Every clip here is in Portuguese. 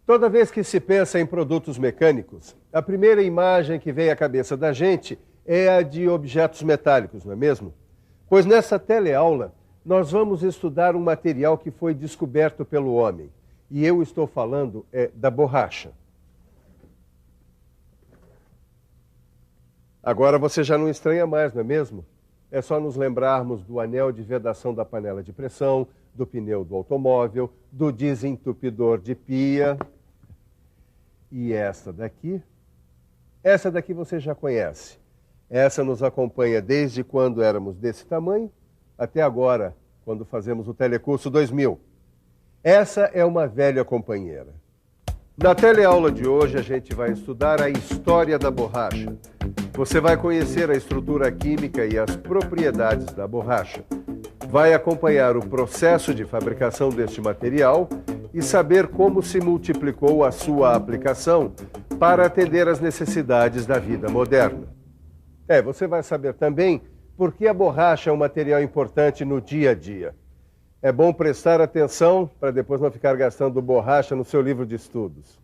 Toda vez que se pensa em produtos mecânicos, a primeira imagem que vem à cabeça da gente é a de objetos metálicos, não é mesmo? Pois nessa teleaula, nós vamos estudar um material que foi descoberto pelo homem. E eu estou falando da borracha. Agora você já não estranha mais, não é mesmo? É só nos lembrarmos do anel de vedação da panela de pressão, do pneu do automóvel, do desentupidor de pia. E essa daqui? Essa daqui você já conhece. Essa nos acompanha desde quando éramos desse tamanho até agora, quando fazemos o Telecurso 2000. Essa é uma velha companheira. Na teleaula de hoje a gente vai estudar a história da borracha. Você vai conhecer a estrutura química e as propriedades da borracha. Vai acompanhar o processo de fabricação deste material e saber como se multiplicou a sua aplicação para atender às necessidades da vida moderna. Você vai saber também por que a borracha é um material importante no dia a dia. É bom prestar atenção para depois não ficar gastando borracha no seu livro de estudos.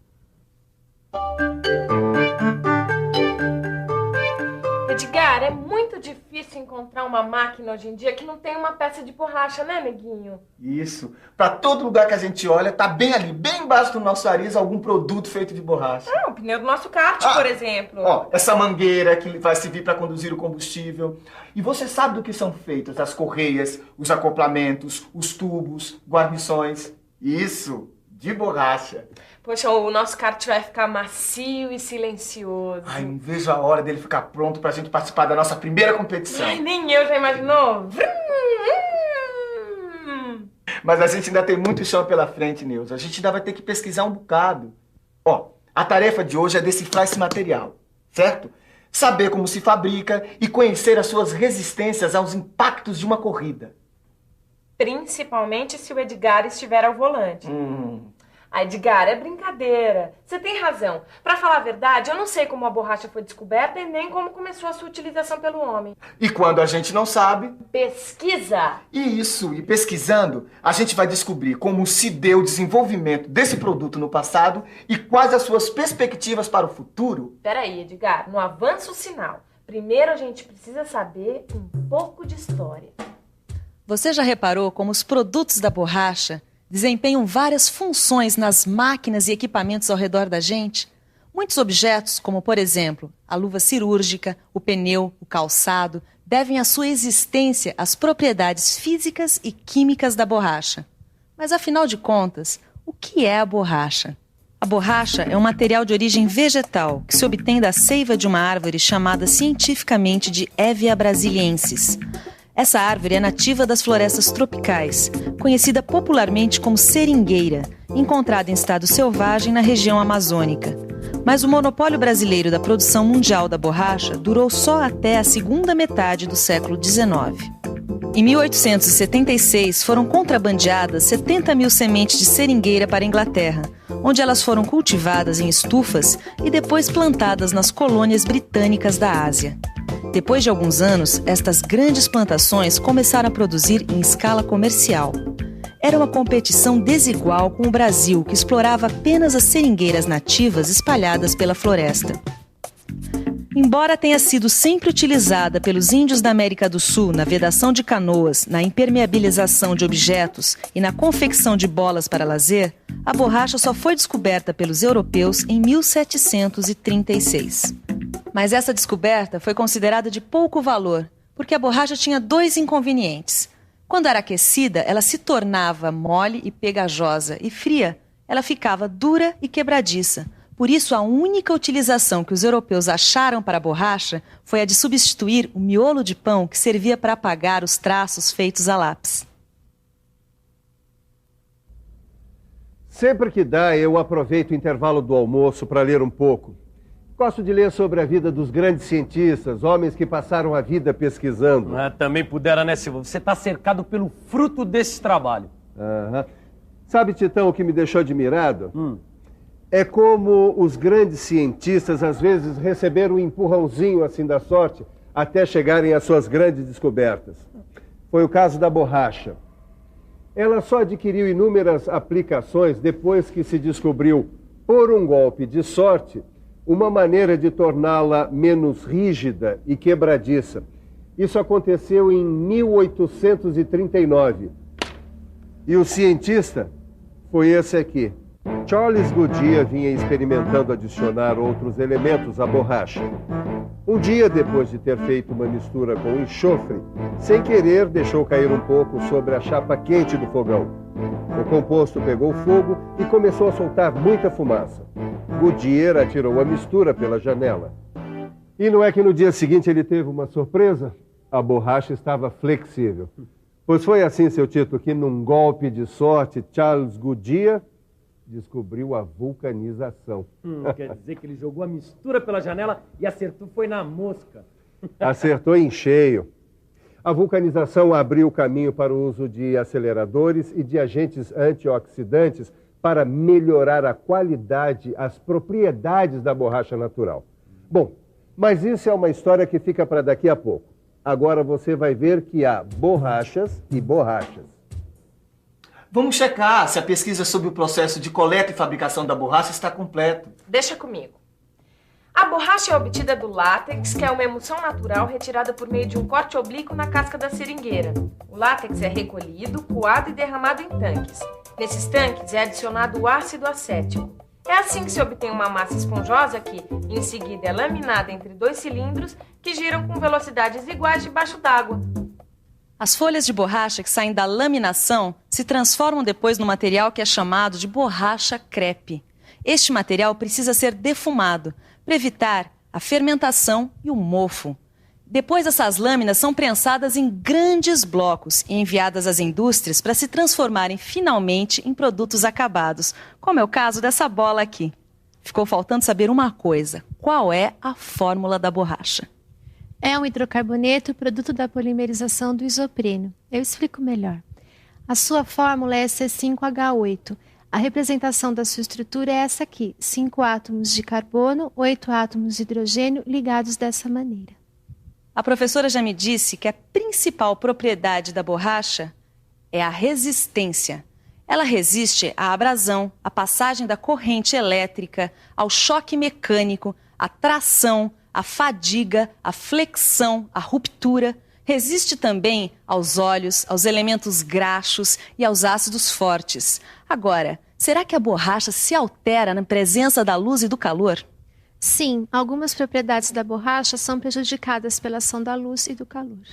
Edgar, é muito difícil encontrar uma máquina hoje em dia que não tem uma peça de borracha, né, neguinho? Isso. Pra todo lugar que a gente olha, tá bem ali, bem embaixo do nosso nariz, algum produto feito de borracha. O pneu do nosso kart, por exemplo. Ó, essa mangueira que vai servir para conduzir o combustível. E você sabe do que são feitas as correias, os acoplamentos, os tubos, guarnições. Isso, de borracha. Poxa, o nosso kart vai ficar macio e silencioso. Ai, não vejo a hora dele ficar pronto pra gente participar da nossa primeira competição. Ai, nem eu já imaginou. Mas a gente ainda tem muito chão pela frente, Neuza. A gente ainda vai ter que pesquisar um bocado. Ó, a tarefa de hoje é decifrar esse material, certo? Saber como se fabrica e conhecer as suas resistências aos impactos de uma corrida. Principalmente se o Edgar estiver ao volante. Edgar, é brincadeira. Você tem razão. Pra falar a verdade, eu não sei como a borracha foi descoberta e nem como começou a sua utilização pelo homem. E quando a gente não sabe... pesquisa! Isso, e pesquisando, a gente vai descobrir como se deu o desenvolvimento desse produto no passado e quais as suas perspectivas para o futuro. Peraí, Edgar, não avança o sinal. Primeiro a gente precisa saber um pouco de história. Você já reparou como os produtos da borracha desempenham várias funções nas máquinas e equipamentos ao redor da gente? Muitos objetos, como por exemplo, a luva cirúrgica, o pneu, o calçado, devem a sua existência às propriedades físicas e químicas da borracha. Mas afinal de contas, o que é a borracha? A borracha é um material de origem vegetal que se obtém da seiva de uma árvore chamada cientificamente de Hevea brasiliensis. Essa árvore é nativa das florestas tropicais, conhecida popularmente como seringueira, encontrada em estado selvagem na região amazônica. Mas o monopólio brasileiro da produção mundial da borracha durou só até a segunda metade do século XIX. Em 1876, foram contrabandeadas 70 mil sementes de seringueira para a Inglaterra, onde elas foram cultivadas em estufas e depois plantadas nas colônias britânicas da Ásia. Depois de alguns anos, estas grandes plantações começaram a produzir em escala comercial. Era uma competição desigual com o Brasil, que explorava apenas as seringueiras nativas espalhadas pela floresta. Embora tenha sido sempre utilizada pelos índios da América do Sul na vedação de canoas, na impermeabilização de objetos e na confecção de bolas para lazer, a borracha só foi descoberta pelos europeus em 1736. Mas essa descoberta foi considerada de pouco valor, porque a borracha tinha dois inconvenientes. Quando era aquecida, ela se tornava mole e pegajosa, e fria, ela ficava dura e quebradiça. Por isso, a única utilização que os europeus acharam para a borracha foi a de substituir o miolo de pão que servia para apagar os traços feitos a lápis. Sempre que dá, eu aproveito o intervalo do almoço para ler um pouco. Gosto de ler sobre a vida dos grandes cientistas, homens que passaram a vida pesquisando. Também pudera, né, Silva? Você está cercado pelo fruto desse trabalho. Sabe, Titão, o que me deixou admirado? É como os grandes cientistas, às vezes, receberam um empurrãozinho assim da sorte até chegarem às suas grandes descobertas. Foi o caso da borracha. Ela só adquiriu inúmeras aplicações depois que se descobriu por um golpe de sorte, uma maneira de torná-la menos rígida e quebradiça. Isso aconteceu em 1839. E o cientista foi esse aqui. Charles Goodyear vinha experimentando adicionar outros elementos à borracha. Um dia, depois de ter feito uma mistura com enxofre, sem querer deixou cair um pouco sobre a chapa quente do fogão. O composto pegou fogo e começou a soltar muita fumaça. Goodyear atirou a mistura pela janela. E não é que no dia seguinte ele teve uma surpresa? A borracha estava flexível. Pois foi assim, seu Tito, que num golpe de sorte, Charles Goodyear descobriu a vulcanização. Quer dizer que ele jogou a mistura pela janela e acertou foi na mosca. Acertou em cheio. A vulcanização abriu o caminho para o uso de aceleradores e de agentes antioxidantes para melhorar a qualidade, as propriedades da borracha natural. Bom, mas isso é uma história que fica para daqui a pouco. Agora você vai ver que há borrachas e borrachas. Vamos checar se a pesquisa sobre o processo de coleta e fabricação da borracha está completa. Deixa comigo. A borracha é obtida do látex, que é uma emulsão natural retirada por meio de um corte oblíquo na casca da seringueira. O látex é recolhido, coado e derramado em tanques. Nesses tanques é adicionado o ácido acético. É assim que se obtém uma massa esponjosa que, em seguida, é laminada entre dois cilindros que giram com velocidades iguais debaixo d'água. As folhas de borracha que saem da laminação se transformam depois no material que é chamado de borracha crepe. Este material precisa ser defumado para evitar a fermentação e o mofo. Depois, essas lâminas são prensadas em grandes blocos e enviadas às indústrias para se transformarem finalmente em produtos acabados, como é o caso dessa bola aqui. Ficou faltando saber uma coisa: qual é a fórmula da borracha? É um hidrocarboneto, produto da polimerização do isopreno. Eu explico melhor. A sua fórmula é C5H8. A representação da sua estrutura é essa aqui: 5 átomos de carbono, 8 átomos de hidrogênio ligados dessa maneira. A professora já me disse que a principal propriedade da borracha é a resistência. Ela resiste à abrasão, à passagem da corrente elétrica, ao choque mecânico, à tração, à fadiga, à flexão, à ruptura. Resiste também aos óleos, aos elementos graxos e aos ácidos fortes. Agora, será que a borracha se altera na presença da luz e do calor? Sim, algumas propriedades da borracha são prejudicadas pela ação da luz e do calor.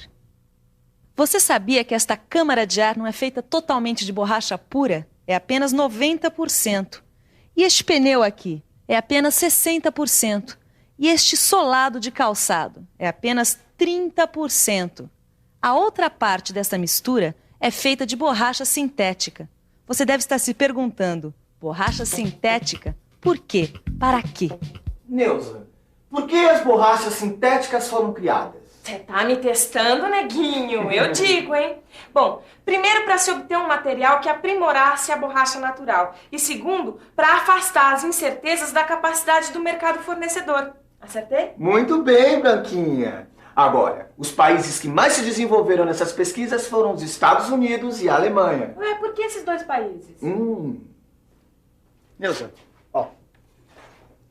Você sabia que esta câmara de ar não é feita totalmente de borracha pura? É apenas 90%. E este pneu aqui é apenas 60%. E este solado de calçado é apenas 30%. A outra parte dessa mistura é feita de borracha sintética. Você deve estar se perguntando: borracha sintética? Por quê? Para quê? Neuza, por que as borrachas sintéticas foram criadas? Você tá me testando, neguinho? Eu digo, hein? Bom, primeiro para se obter um material que aprimorasse a borracha natural. E segundo, para afastar as incertezas da capacidade do mercado fornecedor. Acertei? Muito bem, Branquinha. Agora, os países que mais se desenvolveram nessas pesquisas foram os Estados Unidos e a Alemanha. Ué, por que esses dois países? Neuza, ó.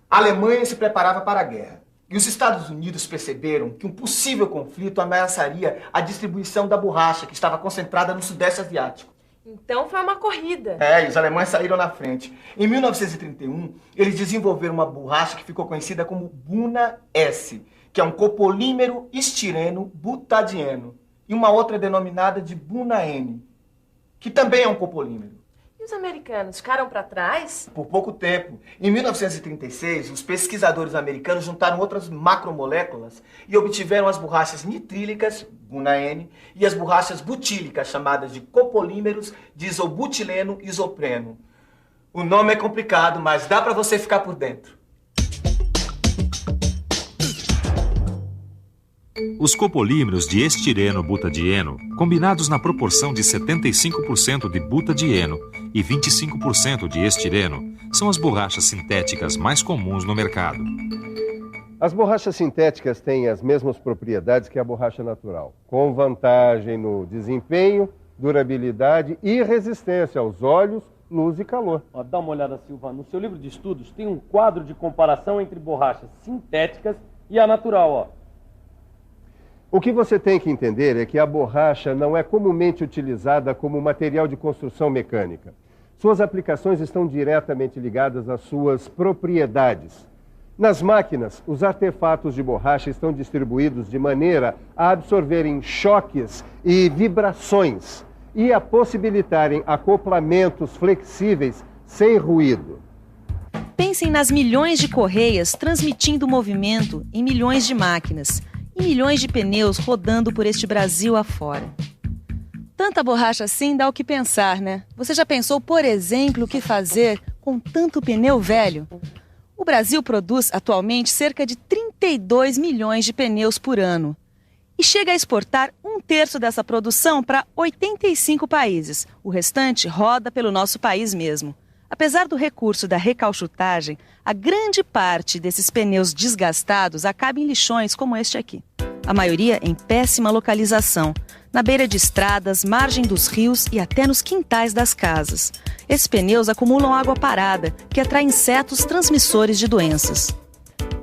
A Alemanha se preparava para a guerra. E os Estados Unidos perceberam que um possível conflito ameaçaria a distribuição da borracha que estava concentrada no Sudeste Asiático. Então foi uma corrida. É, e os alemães saíram na frente. Em 1931, eles desenvolveram uma borracha que ficou conhecida como Buna S, que é um copolímero estireno butadieno, e uma outra denominada de Buna N, que também é um copolímero. E os americanos ficaram para trás? Por pouco tempo. Em 1936, os pesquisadores americanos juntaram outras macromoléculas e obtiveram as borrachas nitrílicas, Buna N, e as borrachas butílicas, chamadas de copolímeros de isobutileno e isopreno. O nome é complicado, mas dá para você ficar por dentro. Os copolímeros de estireno-butadieno, combinados na proporção de 75% de butadieno e 25% de estireno, são as borrachas sintéticas mais comuns no mercado. As borrachas sintéticas têm as mesmas propriedades que a borracha natural, com vantagem no desempenho, durabilidade e resistência aos óleos, luz e calor. Ó, dá uma olhada, Silva. No seu livro de estudos tem um quadro de comparação entre borrachas sintéticas e a natural, ó. O que você tem que entender é que a borracha não é comumente utilizada como material de construção mecânica. Suas aplicações estão diretamente ligadas às suas propriedades. Nas máquinas, os artefatos de borracha estão distribuídos de maneira a absorverem choques e vibrações e a possibilitarem acoplamentos flexíveis sem ruído. Pensem nas milhões de correias transmitindo movimento em milhões de máquinas e milhões de pneus rodando por este Brasil afora. Tanta borracha assim dá o que pensar, né? Você já pensou, por exemplo, o que fazer com tanto pneu velho? O Brasil produz atualmente cerca de 32 milhões de pneus por ano e chega a exportar 1/3 dessa produção para 85 países. O restante roda pelo nosso país mesmo. Apesar do recurso da recalchutagem, a grande parte desses pneus desgastados acaba em lixões como este aqui. A maioria em péssima localização, na beira de estradas, margem dos rios e até nos quintais das casas. Esses pneus acumulam água parada, que atrai insetos transmissores de doenças.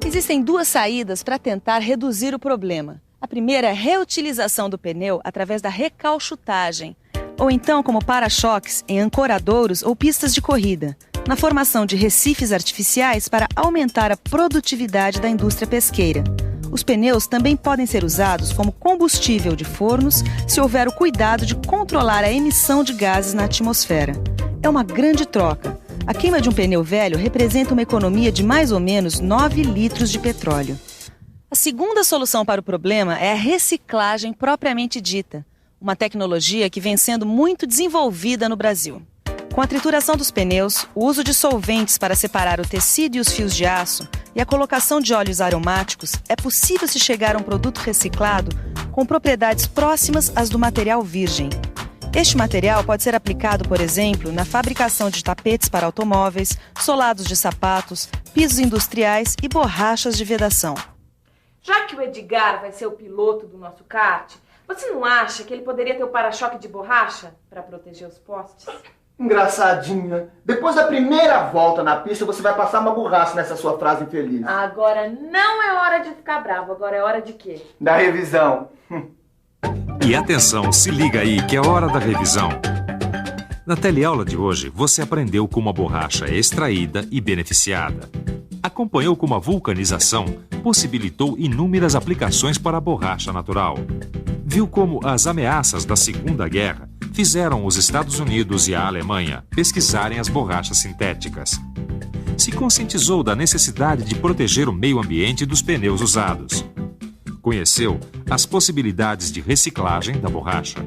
Existem 2 saídas para tentar reduzir o problema. A primeira é a reutilização do pneu através da recalchutagem, ou então como para-choques em ancoradouros ou pistas de corrida, na formação de recifes artificiais para aumentar a produtividade da indústria pesqueira. Os pneus também podem ser usados como combustível de fornos se houver o cuidado de controlar a emissão de gases na atmosfera. É uma grande troca. A queima de um pneu velho representa uma economia de mais ou menos 9 litros de petróleo. A segunda solução para o problema é a reciclagem propriamente dita, uma tecnologia que vem sendo muito desenvolvida no Brasil. Com a trituração dos pneus, o uso de solventes para separar o tecido e os fios de aço e a colocação de óleos aromáticos, é possível se chegar a um produto reciclado com propriedades próximas às do material virgem. Este material pode ser aplicado, por exemplo, na fabricação de tapetes para automóveis, solados de sapatos, pisos industriais e borrachas de vedação. Já que o Edgar vai ser o piloto do nosso kart, você não acha que ele poderia ter o para-choque de borracha para proteger os postes? Engraçadinha. Depois da primeira volta na pista, você vai passar uma borracha nessa sua frase infeliz. Agora não é hora de ficar bravo. Agora é hora de quê? Da revisão. E atenção, se liga aí que é hora da revisão. Na teleaula de hoje, você aprendeu como a borracha é extraída e beneficiada. Acompanhou como a vulcanização possibilitou inúmeras aplicações para a borracha natural. Viu como as ameaças da Segunda Guerra fizeram os Estados Unidos e a Alemanha pesquisarem as borrachas sintéticas. Se conscientizou da necessidade de proteger o meio ambiente dos pneus usados. Conheceu as possibilidades de reciclagem da borracha.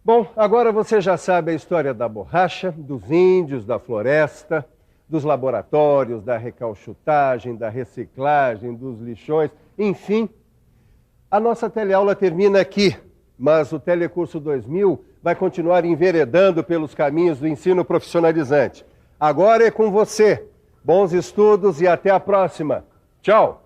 Bom, agora você já sabe a história da borracha, dos índios, da floresta, dos laboratórios, da recalchutagem, da reciclagem, dos lixões, enfim. A nossa teleaula termina aqui, mas o Telecurso 2000 vai continuar enveredando pelos caminhos do ensino profissionalizante. Agora é com você. Bons estudos e até a próxima. Tchau!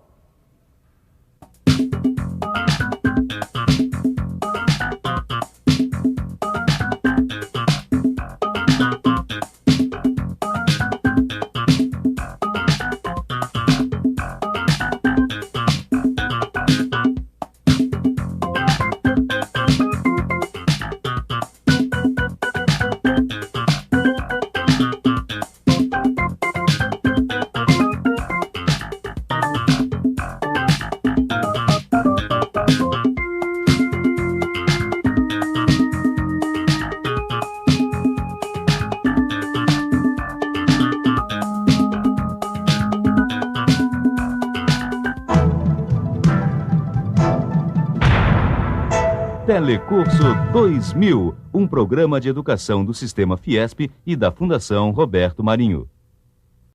Telecurso 2000, um programa de educação do Sistema Fiesp e da Fundação Roberto Marinho.